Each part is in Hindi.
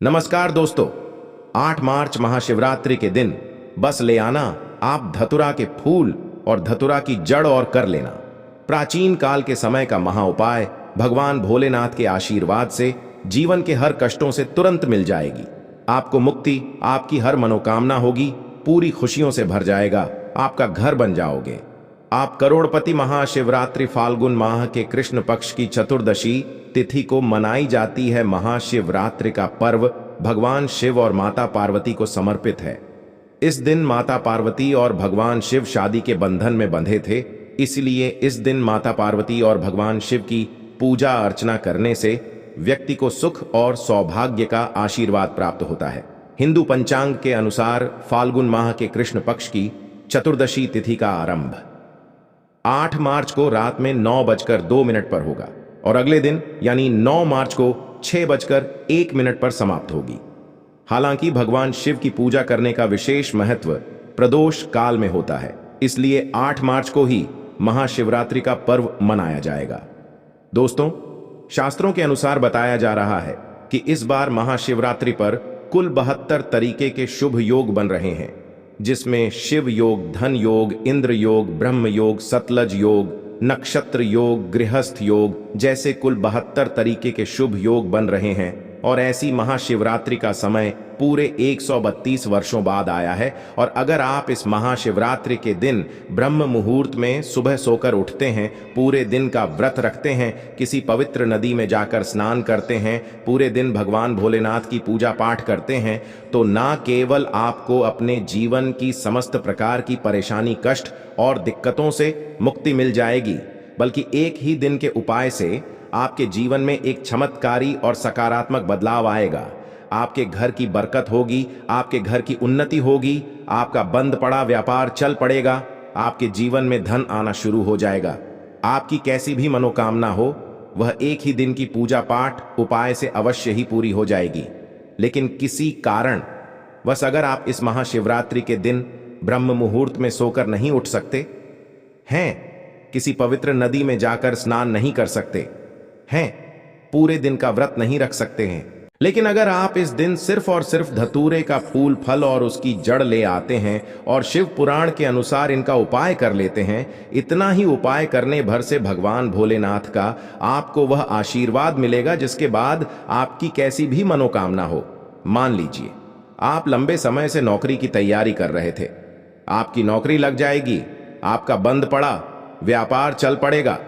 नमस्कार दोस्तों। 8 मार्च महाशिवरात्रि के दिन बस ले आना आप धतुरा के फूल और धतुरा की जड़ और कर लेना। प्राचीन काल के समय का महा उपाय भगवान भोलेनाथ के आशीर्वाद से जीवन के हर कष्टों से तुरंत मिल जाएगी। आपको मुक्ति, आपकी हर मनोकामना होगी, पूरी खुशियों से भर जाएगा, आपका घर बन जाओगे। आप करोड़पति। महाशिवरात्रि फाल्गुन माह के कृष्ण पक्ष की चतुर्दशी तिथि को मनाई जाती है। महाशिवरात्रि का पर्व भगवान शिव और माता पार्वती को समर्पित है। इस दिन माता पार्वती और भगवान शिव शादी के बंधन में बंधे थे, इसलिए इस दिन माता पार्वती और भगवान शिव की पूजा अर्चना करने से व्यक्ति को सुख और सौभाग्य का आशीर्वाद प्राप्त होता है। हिंदू पंचांग के अनुसार फाल्गुन माह के कृष्ण पक्ष की चतुर्दशी तिथि का आरंभ 8 मार्च को रात में 9:02 पर होगा और अगले दिन यानी 9 मार्च को 6:01 पर समाप्त होगी। हालांकि भगवान शिव की पूजा करने का विशेष महत्व प्रदोष काल में होता है, इसलिए 8 मार्च को ही महाशिवरात्रि का पर्व मनाया जाएगा। दोस्तों, शास्त्रों के अनुसार बताया जा रहा है कि इस बार महाशिवरात्रि पर कुल 72 तरीके के शुभ योग बन रहे हैं, जिसमें शिव योग, धन योग, इंद्र योग, ब्रह्म योग, सतलज योग, नक्षत्र योग, गृहस्थ योग जैसे कुल 72 तरीके के शुभ योग बन रहे हैं। और ऐसी महाशिवरात्रि का समय पूरे 132 वर्षों बाद आया है। और अगर आप इस महाशिवरात्रि के दिन ब्रह्म मुहूर्त में सुबह सोकर उठते हैं, पूरे दिन का व्रत रखते हैं, किसी पवित्र नदी में जाकर स्नान करते हैं, पूरे दिन भगवान भोलेनाथ की पूजा पाठ करते हैं, तो ना केवल आपको अपने जीवन की समस्त प्रकार की परेशानी, कष्ट और दिक्कतों से मुक्ति मिल जाएगी, बल्कि एक ही दिन के उपाय से आपके जीवन में एक चमत्कारी और सकारात्मक बदलाव आएगा। आपके घर की बरकत होगी, आपके घर की उन्नति होगी, आपका बंद पड़ा व्यापार चल पड़ेगा, आपके जीवन में धन आना शुरू हो जाएगा। आपकी कैसी भी मनोकामना हो, वह एक ही दिन की पूजा पाठ उपाय से अवश्य ही पूरी हो जाएगी। लेकिन किसी कारण बस अगर आप इस महाशिवरात्रि के दिन ब्रह्म मुहूर्त में सोकर नहीं उठ सकते हैं, किसी पवित्र नदी में जाकर स्नान नहीं कर सकते हैं, पूरे दिन का व्रत नहीं रख सकते हैं, लेकिन अगर आप इस दिन सिर्फ और सिर्फ धतूरे का फूल, फल और उसकी जड़ ले आते हैं और शिव पुराण के अनुसार इनका उपाय कर लेते हैं, इतना ही उपाय करने भर से भगवान भोलेनाथ का आपको वह आशीर्वाद मिलेगा जिसके बाद आपकी कैसी भी मनोकामना हो। मान लीजिए आप लंबे समय से नौकरी की तैयारी कर रहे थे, आपकी नौकरी लग जाएगी, आपका बंद पड़ा व्यापार चल पड़ेगा,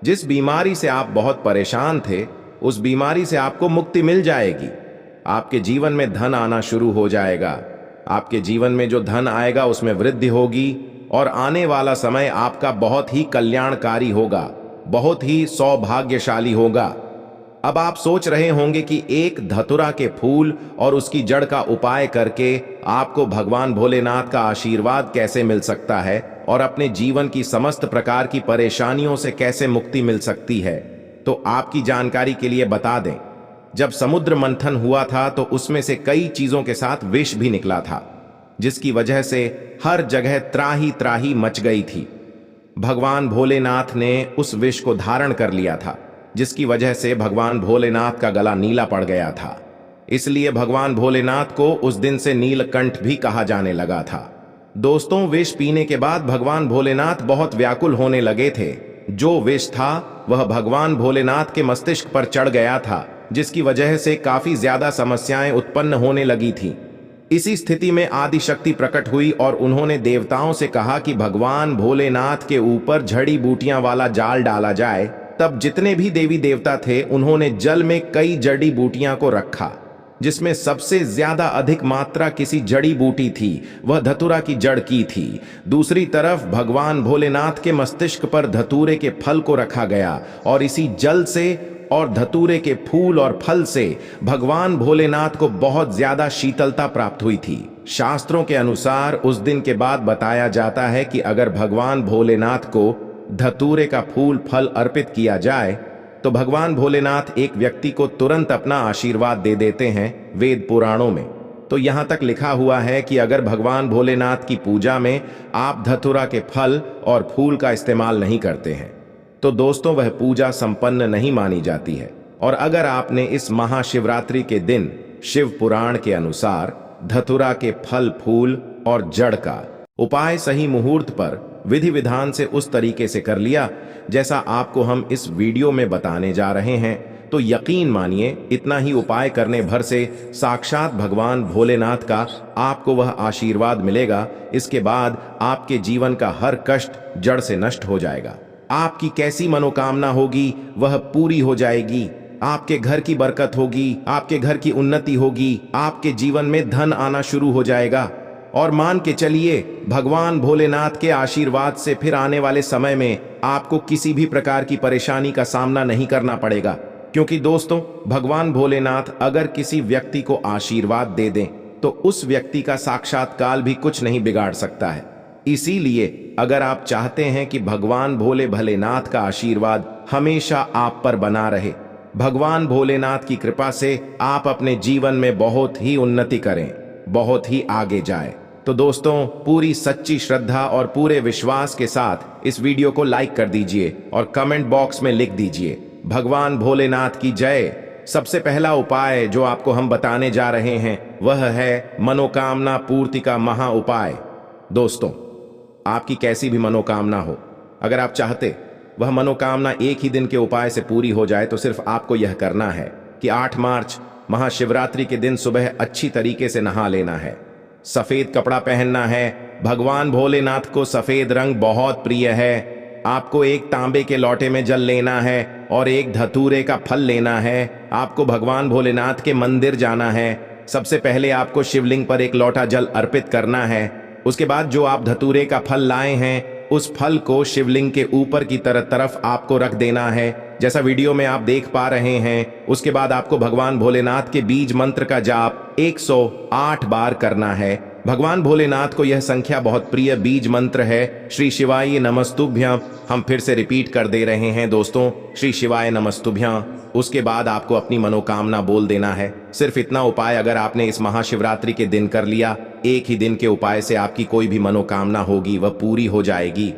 जिस बीमारी से आप बहुत परेशान थे उस बीमारी से आपको मुक्ति मिल जाएगी, आपके जीवन में धन आना शुरू हो जाएगा, आपके जीवन में जो धन आएगा उसमें वृद्धि होगी और आने वाला समय आपका बहुत ही कल्याणकारी होगा, बहुत ही सौभाग्यशाली होगा। अब आप सोच रहे होंगे कि एक धतुरा के फूल और उसकी जड़ का उपाय करके आपको भगवान भोलेनाथ का आशीर्वाद कैसे मिल सकता है और अपने जीवन की समस्त प्रकार की परेशानियों से कैसे मुक्ति मिल सकती है। तो आपकी जानकारी के लिए बता दें, जब समुद्र मंथन हुआ था तो उसमें से कई चीजों के साथ विष भी निकला था, जिसकी वजह से हर जगह त्राही त्राही मच गई थी। भगवान भोलेनाथ ने उस विष को धारण कर लिया था, जिसकी वजह से भगवान भोलेनाथ का गला नीला पड़ गया था। इसलिए भगवान भोलेनाथ को उस दिन से नीलकंठ भी कहा जाने लगा था। दोस्तों, विष पीने के बाद भगवान भोलेनाथ बहुत व्याकुल होने लगे थे। जो विष था वह भगवान भोलेनाथ के मस्तिष्क पर चढ़ गया था, जिसकी वजह से काफी ज्यादा समस्याएं उत्पन्न होने लगी थी। इसी स्थिति में आदिशक्ति प्रकट हुई और उन्होंने देवताओं से कहा कि भगवान भोलेनाथ के ऊपर जड़ी बूटियां वाला जाल डाला जाए। तब जितने भी देवी देवता थे उन्होंने जल में कई जड़ी बूटियां को रखा, जिसमें सबसे ज्यादा अधिक मात्रा किसी जड़ी बूटी थी, वह धतूरा की जड़ की थी। दूसरी तरफ भगवान भोलेनाथ के मस्तिष्क पर धतूरे के फल को रखा गया और इसी जल से और धतूरे के फूल और फल से भगवान भोलेनाथ को बहुत ज्यादा शीतलता प्राप्त हुई थी। शास्त्रों के अनुसार उस दिन के बाद बताया जाता है कि अगर भगवान भोलेनाथ को धतूरे का फूल फल अर्पित किया जाए तो भगवान भोलेनाथ एक व्यक्ति को तुरंत अपना आशीर्वाद दे देते हैं। वेद पुराणों में तो यहां तक लिखा हुआ है कि अगर भगवान भोलेनाथ की पूजा में आप धतूरा के फल और फूल का इस्तेमाल नहीं करते हैं तो दोस्तों वह पूजा संपन्न नहीं मानी जाती है। और अगर आपने इस महाशिवरात्रि के दिन शिव पुराण के अनुसार धतुरा के फल, फूल और जड़ का उपाय सही मुहूर्त पर विधि विधान से उस तरीके से कर लिया जैसा आपको हम इस वीडियो में बताने जा रहे हैं, तो यकीन मानिए इतना ही उपाय करने भर से साक्षात भगवान भोलेनाथ का आपको वह आशीर्वाद मिलेगा। इसके बाद आपके जीवन का हर कष्ट जड़ से नष्ट हो जाएगा। आपकी कैसी मनोकामना होगी वह पूरी हो जाएगी। आपके घर की बरकत होगी, आपके घर की उन्नति होगी, आपके जीवन में धन आना शुरू हो जाएगा। और मान के चलिए भगवान भोलेनाथ के आशीर्वाद से फिर आने वाले समय में आपको किसी भी प्रकार की परेशानी का सामना नहीं करना पड़ेगा। क्योंकि दोस्तों, भगवान भोलेनाथ अगर किसी व्यक्ति को आशीर्वाद दे दें तो उस व्यक्ति का साक्षात्कार भी कुछ नहीं बिगाड़ सकता है। इसीलिए अगर आप चाहते हैं कि भगवान भोले भोलेनाथ का आशीर्वाद हमेशा आप पर बना रहे, भगवान भोलेनाथ की कृपा से आप अपने जीवन में बहुत ही उन्नति करें, बहुत ही आगे जाए, तो दोस्तों पूरी सच्ची श्रद्धा और पूरे विश्वास के साथ इस वीडियो को लाइक कर दीजिए और कमेंट बॉक्स में लिख दीजिए भगवान भोलेनाथ की जय। सबसे पहला उपाय जो आपको हम बताने जा रहे हैं वह है मनोकामना पूर्ति का महा उपाय। दोस्तों, आपकी कैसी भी मनोकामना हो, अगर आप चाहते वह मनोकामना एक ही दिन के उपाय से पूरी हो जाए तो सिर्फ आपको यह करना है कि 8 मार्च महाशिवरात्रि के दिन सुबह अच्छी तरीके से नहा लेना है, सफेद कपड़ा पहनना है। भगवान भोलेनाथ को सफेद रंग बहुत प्रिय है। आपको एक तांबे के लोटे में जल लेना है और एक धतूरे का फल लेना है। आपको भगवान भोलेनाथ के मंदिर जाना है। सबसे पहले आपको शिवलिंग पर एक लोटा जल अर्पित करना है। उसके बाद जो आप धतूरे का फल लाए हैं उस फल को शिवलिंग के ऊपर की तरफ आपको रख देना है, जैसा वीडियो में आप देख पा रहे हैं। उसके बाद आपको भगवान भोलेनाथ के बीज मंत्र का जाप 108 बार करना है। भगवान भोलेनाथ को यह संख्या बहुत प्रिय बीज मंत्र है, श्री शिवाय नमस्तुभ्यं। हम फिर से रिपीट कर दे रहे हैं दोस्तों, श्री शिवाय नमस्तुभ्यं। उसके बाद आपको अपनी मनोकामना बोल देना है। सिर्फ इतना उपाय अगर आपने इस महाशिवरात्रि के दिन कर लिया, एक ही दिन के उपाय से आपकी कोई भी मनोकामना होगी वह पूरी हो जाएगी।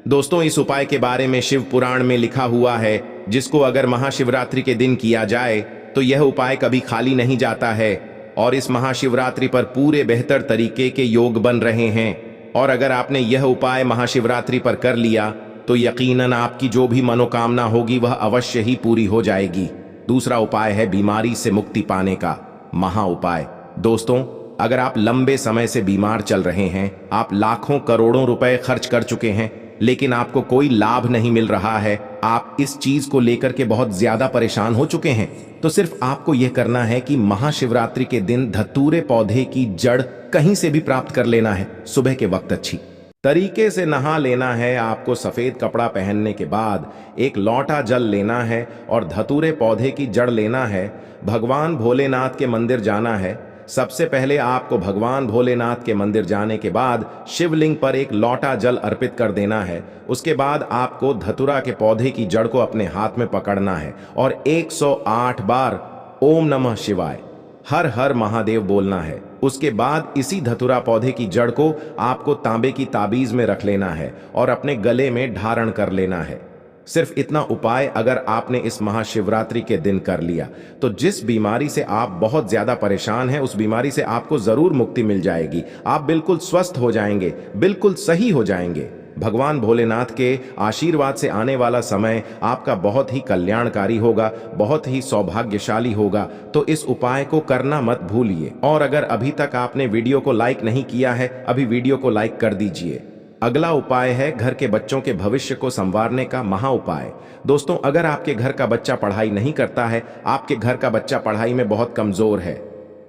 दोस्तों, इस उपाय के बारे में शिव पुराण में लिखा हुआ है, जिसको अगर महाशिवरात्रि के दिन किया जाए तो यह उपाय कभी खाली नहीं जाता है। और इस महाशिवरात्रि पर पूरे बेहतर तरीके के योग बन रहे हैं। और अगर आपने यह उपाय महाशिवरात्रि पर कर लिया तो यकीनन आपकी जो भी मनोकामना होगी वह अवश्य ही पूरी हो जाएगी। दूसरा उपाय है बीमारी से मुक्ति पाने का महा उपाय। दोस्तों, अगर आप लंबे समय से बीमार चल रहे हैं, आप लाखों करोड़ों रुपए खर्च कर चुके हैं लेकिन आपको कोई लाभ नहीं मिल रहा है, आप इस चीज को लेकर के बहुत ज्यादा परेशान हो चुके हैं, तो सिर्फ आपको यह करना है कि महाशिवरात्रि के दिन धतूरे पौधे की जड़ कहीं से भी प्राप्त कर लेना है। सुबह के वक्त अच्छी तरीके से नहा लेना है। आपको सफेद कपड़ा पहनने के बाद एक लोटा जल लेना है और धतूरे पौधे की जड़ लेना है। भगवान भोलेनाथ के मंदिर जाना है। सबसे पहले आपको भगवान भोलेनाथ के मंदिर जाने के बाद शिवलिंग पर एक लोटा जल अर्पित कर देना है। उसके बाद आपको धतूरा के पौधे की जड़ को अपने हाथ में पकड़ना है और 108 बार ओम नमः शिवाय, हर हर महादेव बोलना है। उसके बाद इसी धतूरा पौधे की जड़ को आपको तांबे की ताबीज में रख लेना है और अपने गले में धारण कर लेना है। सिर्फ इतना उपाय अगर आपने इस महाशिवरात्रि के दिन कर लिया तो जिस बीमारी से आप बहुत ज्यादा परेशान हैं उस बीमारी से आपको जरूर मुक्ति मिल जाएगी। आप बिल्कुल स्वस्थ हो जाएंगे, बिल्कुल सही हो जाएंगे। भगवान भोलेनाथ के आशीर्वाद से आने वाला समय आपका बहुत ही कल्याणकारी होगा, बहुत ही सौभाग्यशाली होगा। तो इस उपाय को करना मत भूलिए। और अगर अभी तक आपने वीडियो को लाइक नहीं किया है, अभी वीडियो को लाइक कर दीजिए। अगला उपाय है घर के बच्चों के भविष्य को संवारने का महा उपाय। दोस्तों, अगर आपके घर का बच्चा पढ़ाई नहीं करता है, आपके घर का बच्चा पढ़ाई में बहुत कमजोर है,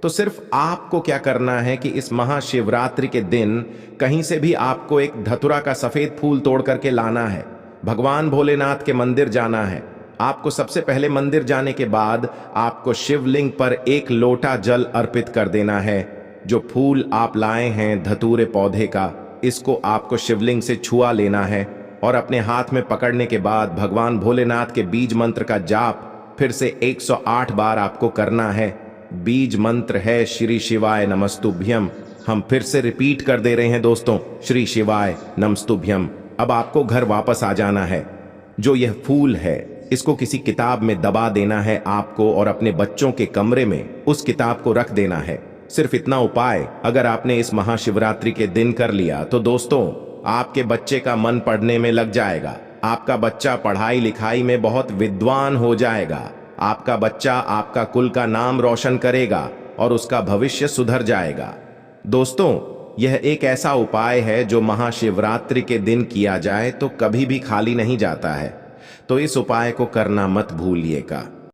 तो सिर्फ आपको क्या करना है कि इस महाशिवरात्रि के दिन कहीं से भी आपको एक धतूरा का सफेद फूल तोड़ करके लाना है। भगवान भोलेनाथ के मंदिर जाना है। आपको सबसे पहले मंदिर जाने के बाद आपको शिवलिंग पर एक लोटा जल अर्पित कर देना है। जो फूल आप लाए हैं धतूरे पौधे का, इसको आपको शिवलिंग से छुआ लेना है और अपने हाथ में पकड़ने के बाद भगवान भोलेनाथ के बीज मंत्र का जाप फिर से 108 बार आपको करना है। बीज मंत्र है श्री शिवाय नमस्तुभ्यम। हम फिर से रिपीट कर दे रहे हैं दोस्तों, श्री शिवाय नमस्तुभ्यम। अब आपको घर वापस आ जाना है। जो यह फूल है इसको किसी किताब में दबा देना है आपको और अपने बच्चों के कमरे में उस किताब को रख देना है। सिर्फ इतना उपाय अगर आपने इस महाशिवरात्रि के दिन कर लिया तो दोस्तों, आपके बच्चे का मन पढ़ने में लग जाएगा, आपका बच्चा पढ़ाई लिखाई में बहुत विद्वान हो जाएगा, आपका बच्चा आपका कुल का नाम रोशन करेगा और उसका भविष्य सुधर जाएगा। दोस्तों, यह एक ऐसा उपाय है जो महाशिवरात्रि के दिन किया जाए तो कभी भी खाली नहीं जाता है, तो इस उपाय को करना मत भूलिएगा।